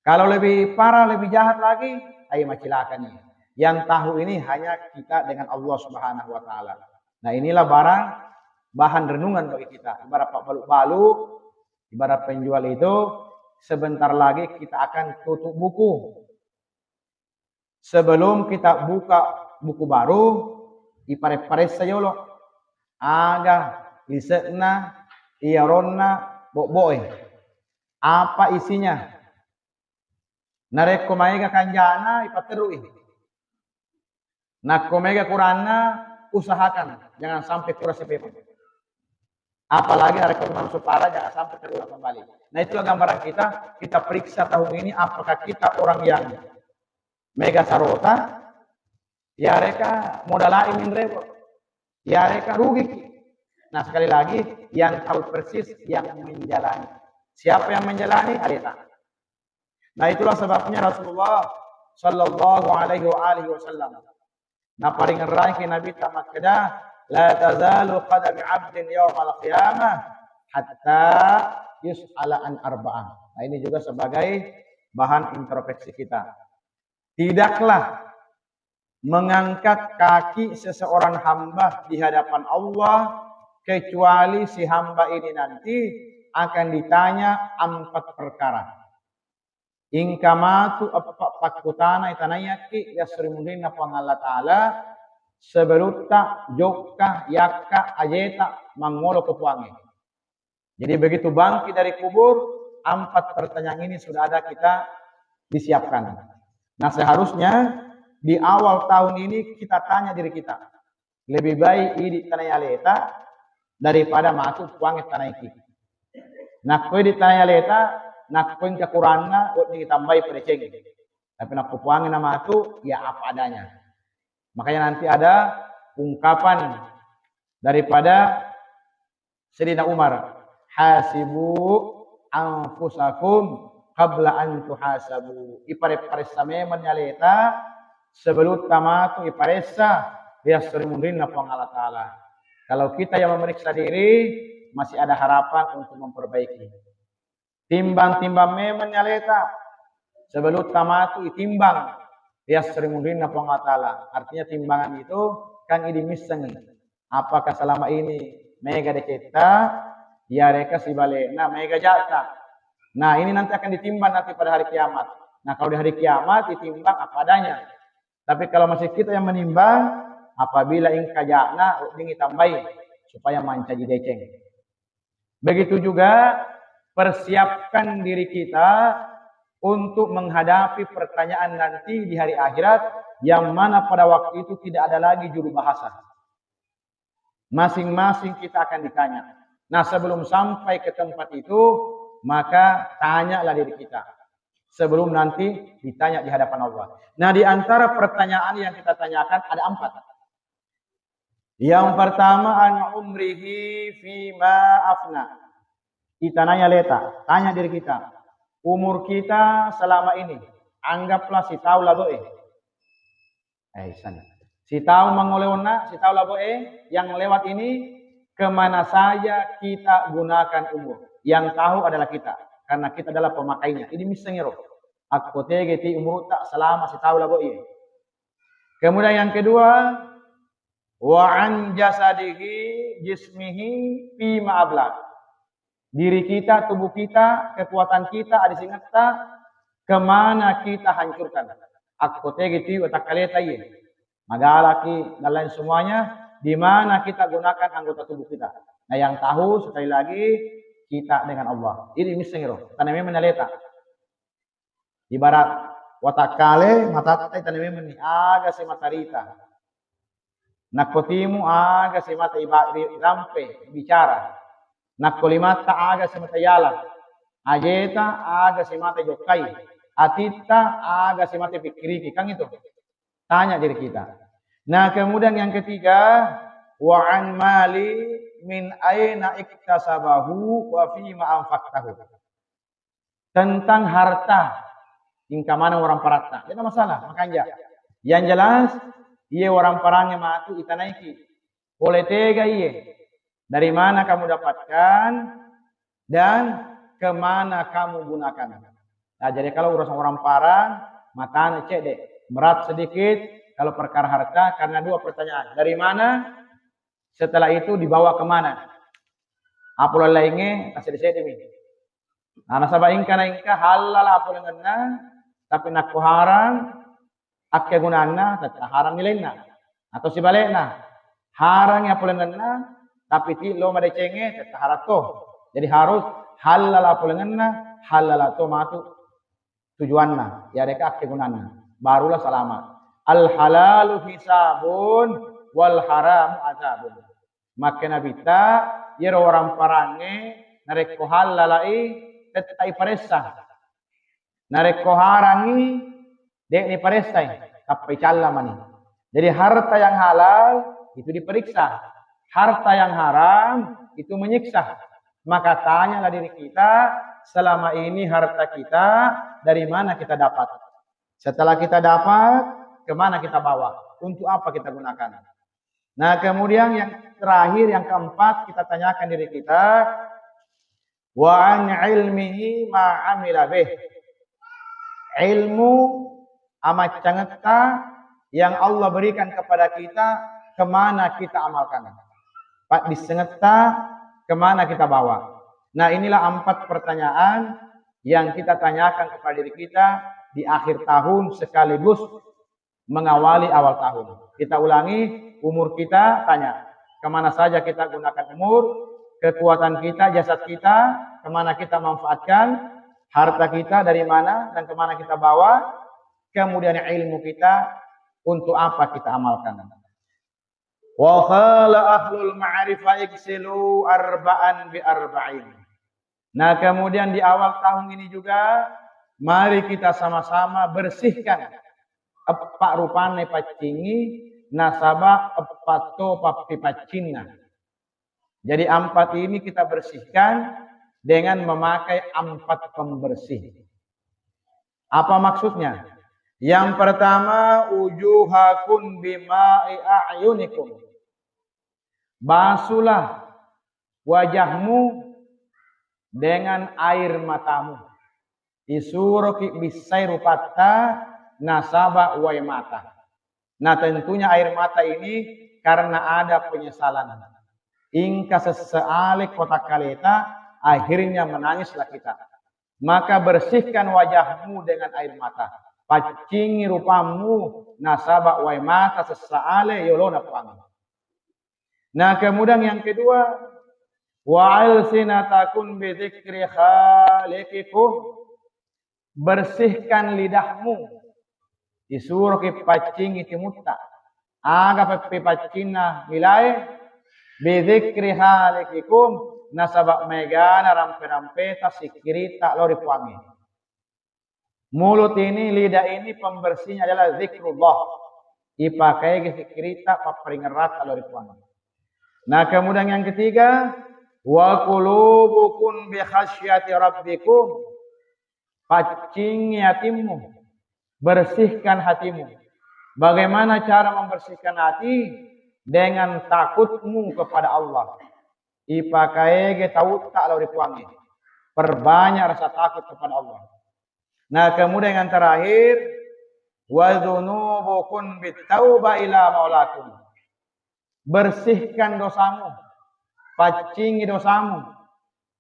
Kalau lebih parah, lebih jahat lagi, macilaka nih. Yang tahu ini hanya kita dengan Allah Subhanahu Wa Taala. Nah, inilah bahan renungan bagi kita. Ibarat Pak Baluk-baluk, ibarat penjual itu, sebentar lagi kita akan tutup buku. Sebelum kita buka buku baru, ipare-pare saja lo. Aga, lisekna, iaronna, bok-boy. Apa isinya? Nareko maega kanjana, ipaterui. Nakomega kurana, usahakan. Jangan sampai kurang sepepe. Apalagi nareko masuk parah, jangan sampai terulang kembali. Nah, itulah gambaran kita periksa tahun ini apakah kita orang yang mega sarota, ya mereka modal lain rebo, ya mereka rugi. Nah, sekali lagi yang tahu persis yang menjalani. Siapa yang menjalani? Ada. Nah, itulah sebabnya Rasulullah Shallallahu Alaihi Wasallam. Nah, paling ngerai Nabi tamakada, la tazalu qadami abdin yawmal qiyamah hatta yus'ala an arba'ah. Nah, ini juga sebagai bahan introspeksi kita. Tidaklah mengangkat kaki seseorang hamba di hadapan Allah kecuali si hamba ini nanti akan ditanya 4 perkara. Ingkamatu pakutana itanayaki yasrimuhin na Allah Ta'ala sebelutta jokka yakka ajeta mangolo kepuangi. Jadi begitu bangkit dari kubur, 4 pertanyaan ini sudah ada kita disiapkan. Nah, seharusnya di awal tahun ini kita tanya diri kita, lebih baik ini tanah leta daripada masuk puangit tanah iki. Nah, kau di tanah leta, nak kau kekurangan, kau ditambahi pada ceng. Tapi nak puangin nama itu, ya apa adanya. Makanya nanti ada ungkapan daripada Sayyidina Umar, hasibu anfusakum qabla an tuhasabu. Ipare-paresa memang nyaleta sebelum tamatu iparesa yasrimurin nafang Allah Ta'ala. Kalau kita yang memeriksa diri, masih ada harapan untuk memperbaiki. Timbang-timbang memang nyaleta. Sebelum tamatu itimbang. Ya serimurin na pengatala. Artinya timbangan itu kan idimisengi. Apakah selama ini mega de kita ya reka si bale. Nah mega jata. Nah ini nanti akan ditimbang nanti pada hari kiamat. Nah kalau di hari kiamat ditimbang apa adanya. Tapi kalau masih kita yang menimbang, apabila ingka jakna ingin tambahin supaya manca deceng. Begitu juga persiapkan diri kita untuk menghadapi pertanyaan nanti di hari akhirat yang mana pada waktu itu tidak ada lagi juru bahasa. Masing-masing kita akan ditanya. Nah sebelum sampai ke tempat itu, maka tanyalah diri kita. Sebelum nanti ditanya di hadapan Allah. Nah di antara pertanyaan yang kita tanyakan ada 4. Yang pertama, an umrihi fima afna. Kita nanya leta, tanya diri kita. Umur kita selama ini, anggaplah si tahu lah boe. Sana. Si tahu mengolehna, si tahu lah boe, yang lewat ini kemana saja kita gunakan umur. Yang tahu adalah kita, karena kita adalah pemakainya. Ini misalnya roh. Aku tegeti umur tak selama si tahu lah boe. Kemudian yang kedua, wa an jasadihi jismihi fima abla. Diri kita, tubuh kita, kekuatan kita, ada singata, kemana kita hancurkan. Aku tegeti otak kaleta ini. Magalaki dan lain semuanya, di mana kita gunakan anggota tubuh kita. Nah yang tahu sekali lagi kita dengan Allah. Ini misalnya roh. Tanamnya menaleta. Ibarat watak kale mata tay tanamnya meni aga si matarita. Nakotimu aga si mata rampe bicara. Nakolimata aga si mata yala. Ajeta aga si mata jokai. Atita aga si mata pikiriki. Kan itu. Tanya diri kita. Nah kemudian yang ketiga. Wa'an mali min aina iktasabahu wa fima anfaqtahu. Tentang harta. Ingka mana orang parata. Tidak masalah. Makanya. Yang jelas. Ia orang parangnya matu itanaiki. Boleh tega iya. Dari mana kamu dapatkan. Dan kemana kamu gunakan. Nah jadi kalau urusan orang parang. Matanya cek deh. Berat sedikit. Kalau perkara harta. Karena 2 pertanyaan. Dari mana. Setelah itu dibawa kemana. Apulah lainnya. Kasih disini demi. Nah nasabah ingka na ingka. Halal apulah ngena. Tapi nak kuharang, akke gunana, tetap harang nilainya. Atau sebaliknya, harang yang pulenganna, tapi ti lo madecenge, tetap harato. Jadi harus halal pulenganna, halal to matu tujuanna. Ya reka akke gunana. Barulah selamat. Al halalu hisabun, wal haram azabun. Maka nabita, ya orang parange, nareko halalai, tetap iparesa. Nareko harangi dek ni parestai tapi calamani. Jadi harta yang halal itu diperiksa. Harta yang haram itu menyiksa. Maka tanyalah diri kita selama ini harta kita dari mana kita dapat. Setelah kita dapat kemana kita bawa? Untuk apa kita gunakan? Nah kemudian yang terakhir yang keempat kita tanyakan diri kita wa an ilmihi ma amila bih. Ilmu amat cangeta yang Allah berikan kepada kita kemana kita amalkan. Pak disengeta kemana kita bawa. Nah inilah 4 pertanyaan yang kita tanyakan kepada diri kita di akhir tahun sekaligus mengawali awal tahun. Kita ulangi umur kita tanya kemana saja kita gunakan umur, kekuatan kita, jasad kita, kemana kita manfaatkan. Harta kita dari mana dan kemana kita bawa. Kemudian ilmu kita untuk apa kita amalkan. Wa khala ahlul ma'rifah iksilu arba'an bi arba'in. Nah kemudian di awal tahun ini juga. Mari kita sama-sama bersihkan. Epak rupane pacingi. Nasabah epato papipacina. Jadi 4 ini kita bersihkan. Dengan memakai 4 pembersih. Apa maksudnya? Yang pertama, ujuhakun bima'i a'yunikum. Basuhlah wajahmu dengan air matamu. Isuruki bisai rupatta nasaba wa mata. Nah tentunya air mata ini karena ada penyesalan. Ingka sesealik kota kaleta akhirnya menangislah kita. Maka bersihkan wajahmu dengan air mata. Pacingi rupamu nasaba wa mata seseale yolona puang. Nah kemudian yang kedua, wa'al sinatakun bidzikri khaliqikum. Bersihkan lidahmu. Disuruh ke pacing iti mutta. Aga pepacina milai. Bidzikri khaliqikum. Nasabak megana rampe-rampeta sikirita lori puangi. Mulut ini, lidah ini pembersihnya adalah zikrullah. Ipakai ke sikirita paperingerat lori puangi. Nah kemudian yang ketiga. Wa qulubukum bi khasyati rabbikum. Pacing hatimu, bersihkan hatimu. Bagaimana cara membersihkan hati? Dengan takutmu kepada Allah. Ipakai tahu tak lauri puangi. Perbanyak rasa takut kepada Allah. Nah kemudian yang terakhir, wa dzunubukum bitauba ila maulakum. Bersihkan dosamu, pacingi dosamu.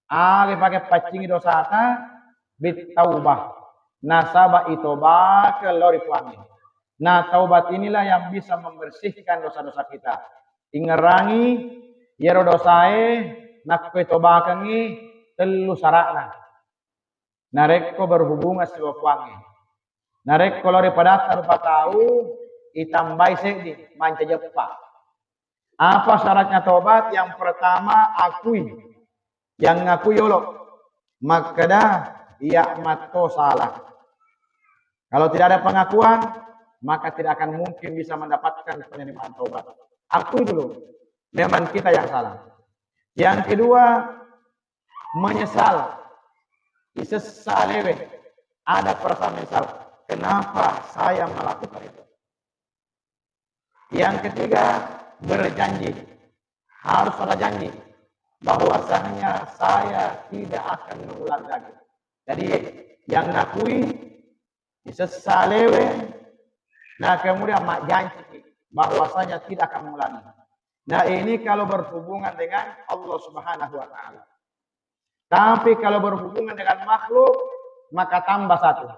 Pakai pacingi dosata. Bitaubah nasaba itoba ke lori puangi. Nah taubat inilah yang bisa membersihkan dosa-dosa kita. Ingerangi yero dosae nak itobakangi telu sarakna. Narekko berhubungan sebuah puangi. Narekko lori padata rupa tahu itambai sedi manca jepa. Apa syaratnya taubat? Yang pertama akui. Yang ngakui yolo. Maka ia mato salah. Kalau tidak ada pengakuan, maka tidak akan mungkin bisa mendapatkan penerimaan taubat. Akui dulu, memang kita yang salah. Yang kedua, menyesal. Isesalewe, ada perasaan menyesal. Kenapa saya melakukan itu? Yang ketiga, berjanji. Harus ada janji bahwasanya saya tidak akan mengulang lagi. Jadi yang ngakui sesalewe, nah kemudian mak janji bahwasanya tidak akan mengulangi. Nah ini kalau berhubungan dengan Allah Subhanahu wa taala. Tapi kalau berhubungan dengan makhluk maka tambah satu.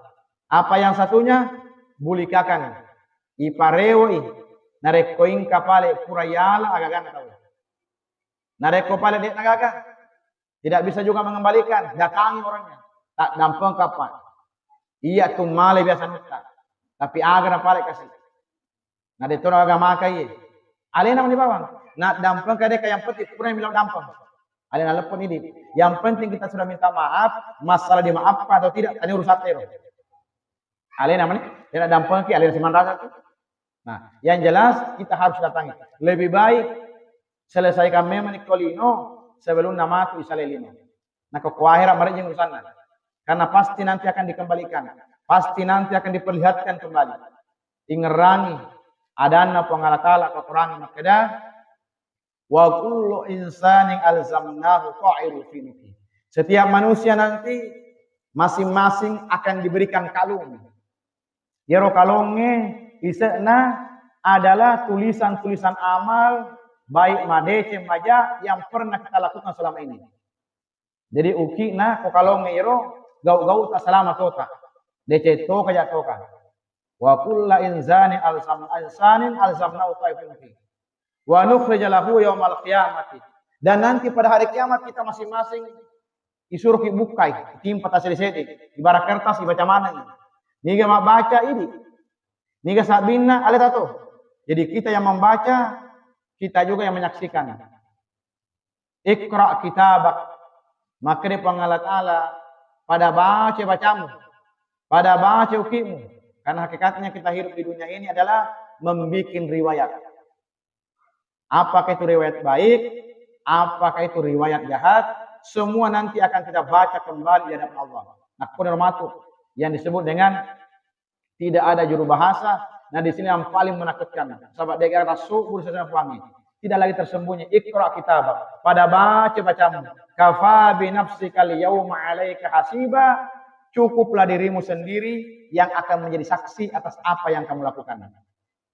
Apa yang satunya? Bulikakan. Iparewi narekoing kapale purayala agagan tahu. Nareko pale dek nagaga. Tidak bisa juga mengembalikan, datangi orangnya. Tak dampang kapan. Iya tuh male biasa nutta. Tapi agar pale kasih. Nah itu agama kai. Alena mani bawang. Nah dampang kade yang penting pura bilang dampang. Alena lepon ini. Yang penting kita sudah minta maaf, masalah dimaafkan atau tidak, tadi urusan tero. Alena mani, tidak dampang ki alena siman rasa. Nah, yang jelas kita harus datangi. Lebih baik selesaikan memang kolino sebelum nama itu isalelino. Nah kok akhirat mereka yang urusan. Karena pasti nanti akan dikembalikan. Pasti nanti akan diperlihatkan kembali. Ingerangi. Adana pengalatala kekurangan makada. Wa kullu insanin alzamnahu ta'iru finuki. Setiap manusia nanti masing-masing akan diberikan kalung. Yero kalungnya isena adalah tulisan-tulisan amal baik madece maja yang pernah kita lakukan selama ini. Jadi uki na ko kalungnya yero gau-gau tak selama tota. Dece to kaya toka. Wa kullu insani alzamnahu ta'iru finuki. Wa nukhrij lahu yaumal qiyamati. Dan nanti pada hari kiamat kita masing-masing disuruh bukai, timpa tas sedi. Ibarat kertas dibaca mana ini. Niga mak baca ini. Niga sabina ale tato. Jadi kita yang membaca, kita juga yang menyaksikan. Iqra kitabak. Maka di pengalat Allah pada bacamu, pada baca ukimu. Karena hakikatnya kita hidup di dunia ini adalah membuat riwayat. Apakah itu riwayat baik, apakah itu riwayat jahat, semua nanti akan kita baca kembali di hadapan Allah. Nah, penermatu yang disebut dengan tidak ada juru bahasa. Nah, di sini yang paling menakutkan. Sahabat dekar rasul bersama wangi. Tidak lagi tersembunyi. Iqra kitabak. Pada bacamu. kafa bi nafsikal yauma 'alaika hasiba, cukuplah dirimu sendiri yang akan menjadi saksi atas apa yang kamu lakukan.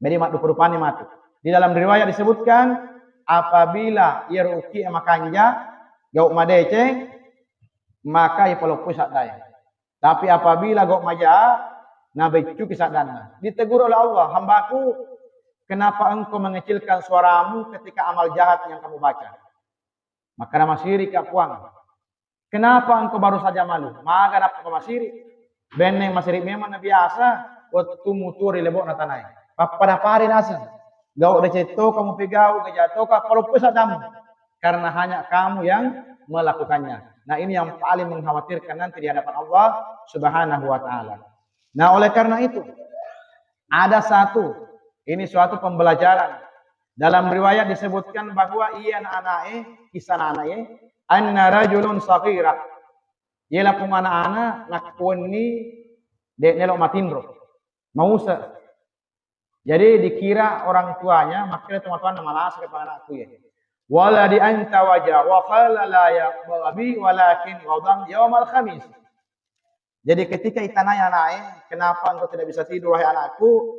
Jadi mak rupanya matu. Di dalam riwayat disebutkan apabila ia ruki makanja gau madece maka ipaloku sadaya. Tapi apabila gau maja na becu kisadana. Ditegur oleh Allah, hambaku, kenapa engkau mengecilkan suaramu ketika amal jahat yang kamu baca? Maka nama syirik kapuang. Kenapa engkau baru saja malu? Maka dapat kau masyirik. Beneng masyirik memang biasa. Waktu muturi lebok natanai. Pada pari nasa. Gau deceto kamu pegau kejatuh kalau pusadamu. Karena hanya kamu yang melakukannya. Nah ini yang paling mengkhawatirkan nanti di hadapan Allah Subhanahu wa ta'ala. Nah oleh karena itu ada ini suatu pembelajaran. Dalam riwayat disebutkan bahwa ia anak-anak kisah anak-anak anna rajulun saghira. Ialah pun anak-anak nakuni dek nelok matindro. Mausa. Jadi dikira orang tuanya makanya teman-teman malas kepada anakku ya. Wala di anta wajah wa qala la yaqbi walakin ghadam yaumal khamis. Jadi ketika itananya naik, kenapa engkau tidak bisa tidur wahai anakku?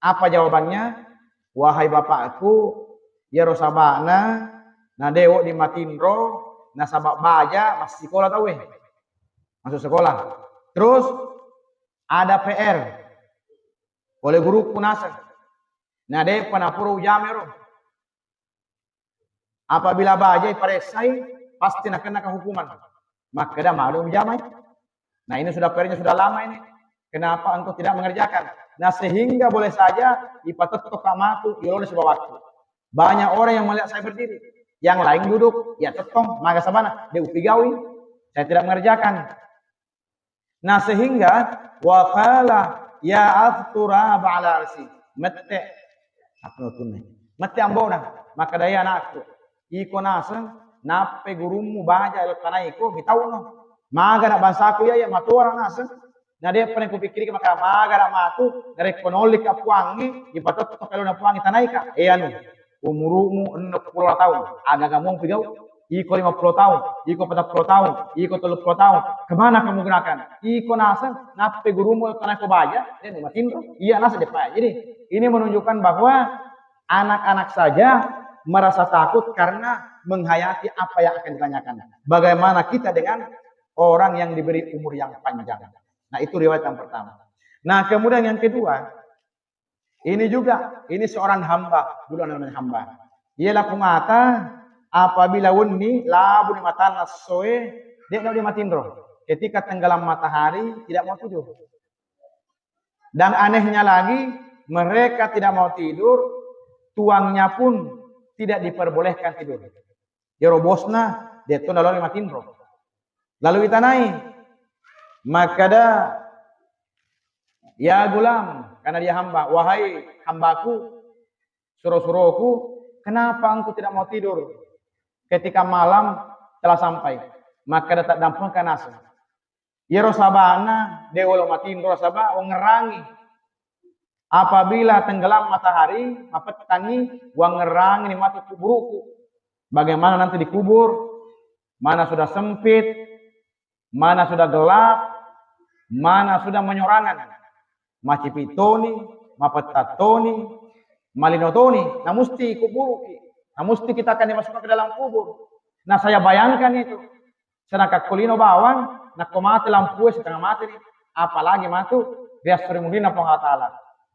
Apa jawabannya? Wahai bapakku, ya rosabana na dewo di matindro na sabak baja masih sekolah tahu masuk sekolah. Terus ada PR oleh guru punasa. Nah de panapuro jamero. Apabila baja paresai pasti nak kena hukuman. Maka dah malu jamai. Nah ini sudah PR-nya sudah lama ini. Kenapa engkau tidak mengerjakan? Nah sehingga boleh saja ipatetok kamatu iloleh sebuah waktu. Banyak orang yang melihat saya berdiri. Yang lain duduk, ya tetong, maka sabana, dia upigawi. Saya tidak mengerjakan. Nah sehingga waqala ya aftura ba'ala arsi. Mette. Apa nutunnya? Mette ambona. Maka daya anakku. Iko nasa, nape gurumu baja elkanai ko, bitaw no. Maga na bansaku ya matuara nasa. Na dia pernah kupikir maka maga na matu, dari konolik apuangi, ipatot to kalau na puangi tanai ka. Anu, umurumu 60 tahun, agak kamu pigau. Iko 50 tahun, iko 40 tahun, iko 30 tahun. Kemana kamu gerakan? Iko nasa, nape gurumu elkanai ko baja, dia matindo. Iya nasa depan. Jadi ini menunjukkan bahwa anak-anak saja merasa takut karena menghayati apa yang akan ditanyakan. Bagaimana kita dengan orang yang diberi umur yang panjang. Nah itu riwayat yang pertama. Nah kemudian yang kedua. Ini juga. Ini seorang hamba. Dulu namanya hamba. Ialah pungata. Apabila wuni labu di mata nasoe. Dia tidak dimatindro. Ketika tenggelam matahari. Tidak mau tidur. Dan anehnya lagi. Mereka tidak mau tidur. Tuangnya pun tidak diperbolehkan tidur. Ya robosna, dia tu lalu matindro. Lalu itanai, maka dah ya gulam, karena dia hamba, wahai hambaku, suruh-suruhku, kenapa engkau tidak mau tidur ketika malam telah sampai? Maka dah tak dampungkan asa. Ya rosabana, dia walau matindro rosaba, ngerangi. Apabila tenggelam matahari, petani wangerang ini mati kuburuku. Bagaimana nanti dikubur? Mana sudah sempit, mana sudah gelap, mana sudah menyorangan. Macipitoni, mapetatoni, malinotoni. Nah mesti kuburuki. Nah mesti kita akan dimasukkan ke dalam kubur. Nah saya bayangkan itu. Sedangkan kulino bawang, nak mati lampu setengah mati. Apalagi matu, dia sering mudina Allah Ta'ala.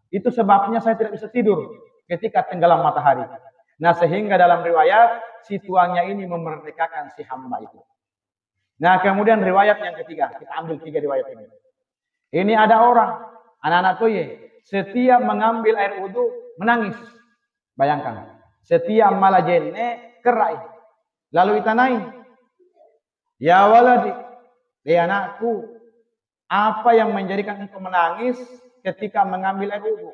Itu sebabnya saya tidak bisa tidur ketika tenggelam matahari. Nah sehingga dalam riwayat si tuannya ini memerdekakan si hamba itu. Nah kemudian riwayat yang ketiga. Kita ambil 3 riwayat ini. Ini ada orang. Anak-anak tuh setiap mengambil air wudhu menangis. Bayangkan. Setiap malah jenne kerai. Lalu itanai. Ya waladi. Ya anakku. Apa yang menjadikan engkau menangis ketika mengambil air wudhu?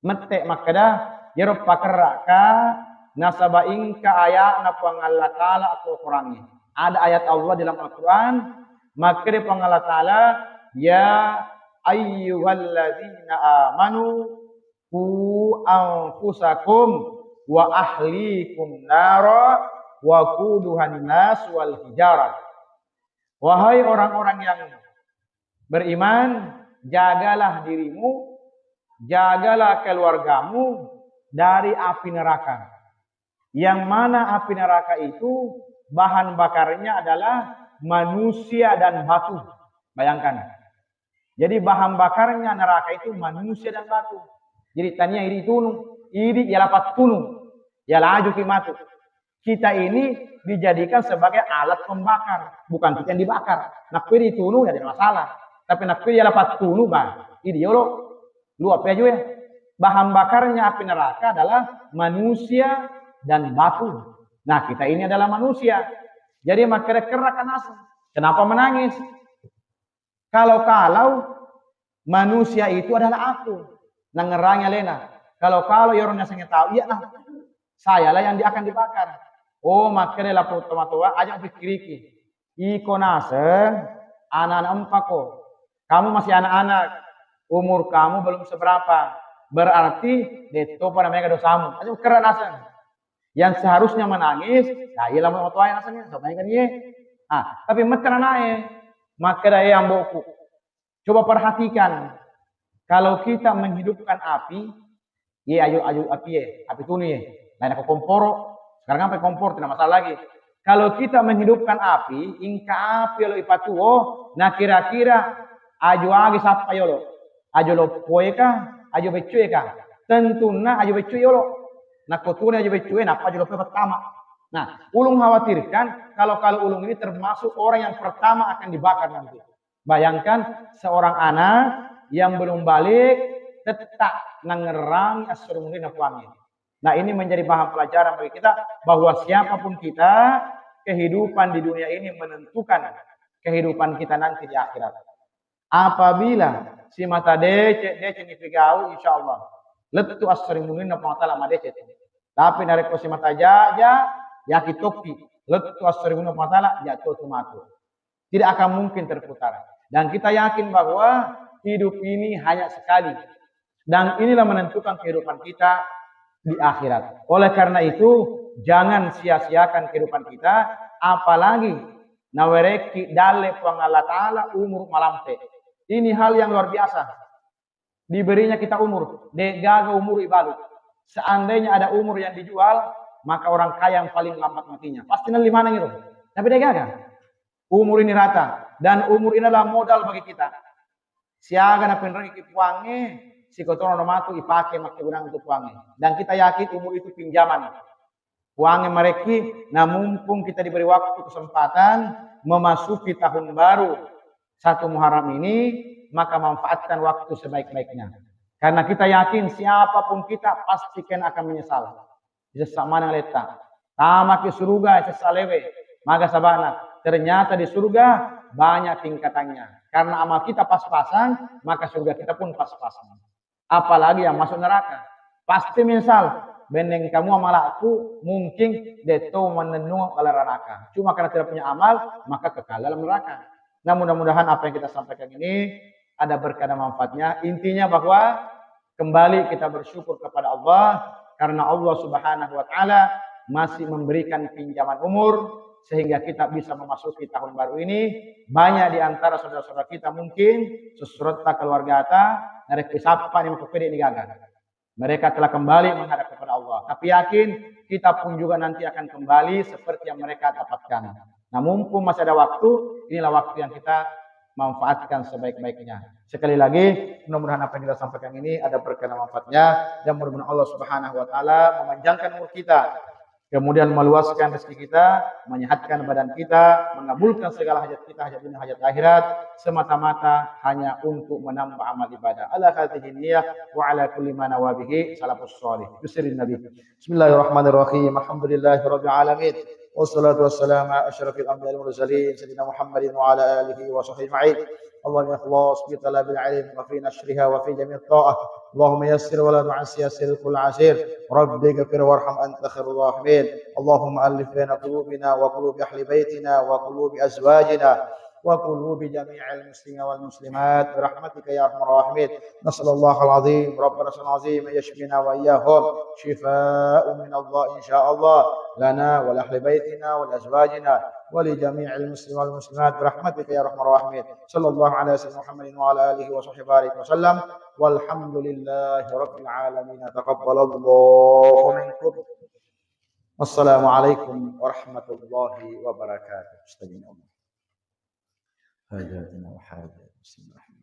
Mete makada yerop pakeraka nasaba ingka ayat na Allah Ta'ala atau kurangi. Ada ayat Allah dalam Al-Quran. Maka di Allah Ta'ala ya ayyuhalladzina amanu ku anfusakum wa ahlikum nara waquduhan nas wal hijarah. Wahai orang-orang yang beriman, jagalah dirimu, jagalah keluargamu dari api neraka. Yang mana api neraka itu bahan bakarnya adalah manusia dan batu. Bayangkan. Jadi bahan bakarnya neraka itu manusia dan batu. Jadi tanya iri tunu, iri ya lapat tunu, ya laju kimatu. Kita ini dijadikan sebagai alat pembakar, bukan kita yang dibakar. Nak iri tunu ya tidak masalah. Tapi nak iri ya lapat tunu bah, iri yolo. Lu apa aja ya? Bahan bakarnya api neraka adalah manusia dan batu. Nah kita ini adalah manusia. Jadi makanya kerakan asam. Kenapa menangis? Kalau manusia itu adalah aku. Nangerangnya lena. Kalau yorongnya saya tahu, iya nah. Saya lah yang akan dibakar. Oh makanya lah putua aja pikiriki. Iko nase, anak-anak empako. Kamu masih anak-anak. Umur kamu belum seberapa. Berarti deto pada mereka dosamu. Aja keren asal. Yang seharusnya menangis, ya ialah mau tuain asalnya. Soalnya kan iya. Tapi meteran naik. Maka daya yang boku. Coba perhatikan. Kalau kita menghidupkan api, ya ayo api ya. Api tuni ya. Lain aku komporo. Sekarang apa kompor? Tidak masalah lagi. Kalau kita menghidupkan api, ingka api lo ipatuo. Nah kira-kira ayo agi sapa yolo. Ajo lo poeka, ajo becue ka. Tentunya ajo becue yolo. Nah kotune ajo becue, napa ajo lo pertama. Nah, ulung khawatirkan kalau ulung ini termasuk orang yang pertama akan dibakar nanti. Bayangkan seorang anak yang belum balik tetap nangerangi as-surumuni nafuangi. Nah ini menjadi bahan pelajaran bagi kita bahwa siapapun kita, kehidupan di dunia ini menentukan kehidupan kita nanti di akhirat. Apabila si mata dece nifigau insyaallah letu as-sarimunin na pangtala madece. Tapi dari si mata jaja ya kitoki letu as-sarimunin na pangtala ya totumatu. Tidak akan mungkin terputar. Dan kita yakin bahwa hidup ini hanya sekali. Dan inilah menentukan kehidupan kita di akhirat. Oleh karena itu jangan sia-siakan kehidupan kita, apalagi nawereki dale Allah Ta'ala umur malamte. Ini hal yang luar biasa. Diberinya kita umur. Degaga umur ibalut. Seandainya ada umur yang dijual, maka orang kaya yang paling lambat matinya. Pasti nanti mana gitu. Tapi degaga. Umur ini rata. Dan umur ini adalah modal bagi kita. Siaga na penregi kipuange, si kotono matu ipake make gunang untuk puange. Dan kita yakin umur itu pinjaman. Puange mereki, nah mumpung kita diberi waktu kesempatan memasuki tahun baru 1 Muharram ini, maka manfaatkan waktu sebaik-baiknya. Karena kita yakin siapapun kita pastikan akan menyesal. Sesama yang letak. Tama ke surga sesalewe. Maka sabana. Ternyata di surga banyak tingkatannya. Karena amal kita pas-pasan, maka surga kita pun pas-pasan. Apalagi yang masuk neraka. Pasti menyesal. Bendeng kamu amal aku mungkin deto menenung oleh neraka. Cuma karena tidak punya amal, maka kekal dalam neraka. Nah mudah-mudahan apa yang kita sampaikan ini ada berkah dan manfaatnya. Intinya bahwa kembali kita bersyukur kepada Allah. Karena Allah Subhanahu wa Ta'ala masih memberikan pinjaman umur. Sehingga kita bisa memasuki tahun baru ini. Banyak di antara saudara-saudara kita mungkin seserta keluarga kita dari kesapan yang kepede ini gagal. Mereka telah kembali menghadap kepada Allah. Tapi yakin kita pun juga nanti akan kembali seperti yang mereka dapatkan. Nah mumpung masih ada waktu, inilah waktu yang kita manfaatkan sebaik-baiknya. Sekali lagi, mudah-mudahan apa yang kita sampaikan ini ada berkah dan manfaatnya. Dan mudah-mudahan Allah Subhanahu wa Ta'ala memanjangkan umur kita. Kemudian meluaskan rezeki kita, menyehatkan badan kita, mengabulkan segala hajat kita, hajat dunia, hajat akhirat, semata-mata hanya untuk menambah amal ibadah. Ala hadhihi niyyah wa ala kulli ma nawabihi salafus salih. Bismillahir Nabi. Bismillahirrahmanirrahim. Alhamdulillahirabbil alamin. Wassalatu wassalamu ala asyrafil anbiya'i wal mursalin sayyidina Muhammadin wa ala alihi wa sahbihi ajma'in. Allahumma ikhlas bi talabil ilm wa fi nashriha wa fi jami' ta'ah. Allahumma yassir wa la tu'assir yassir kull 'asir. Rabbi ighfir warham anta khairur rahimin. Allahumma alif baina qulubina wa qulubi ahli baitina wa qulubi azwajina وقلوب جميع المسلمين والمسلمات برحمتك يا أرحم الراحمين. نسأل الله العظيم رب العرش العظيم أن يشفينا وإياهم شفاء من الله إن شاء الله لنا ولأهل بيتنا ولأزواجنا ولجميع المسلمين والمسلمات برحمتك يا أرحم الراحمين. صلى الله على سيدنا محمد وعلى آله وصحبه وبارك وسلم والحمد لله رب العالمين. تقبل الله منكم. والسلام عليكم ورحمة الله وبركاته. استجيبوا حاجاتنا وحاجات المسلمين.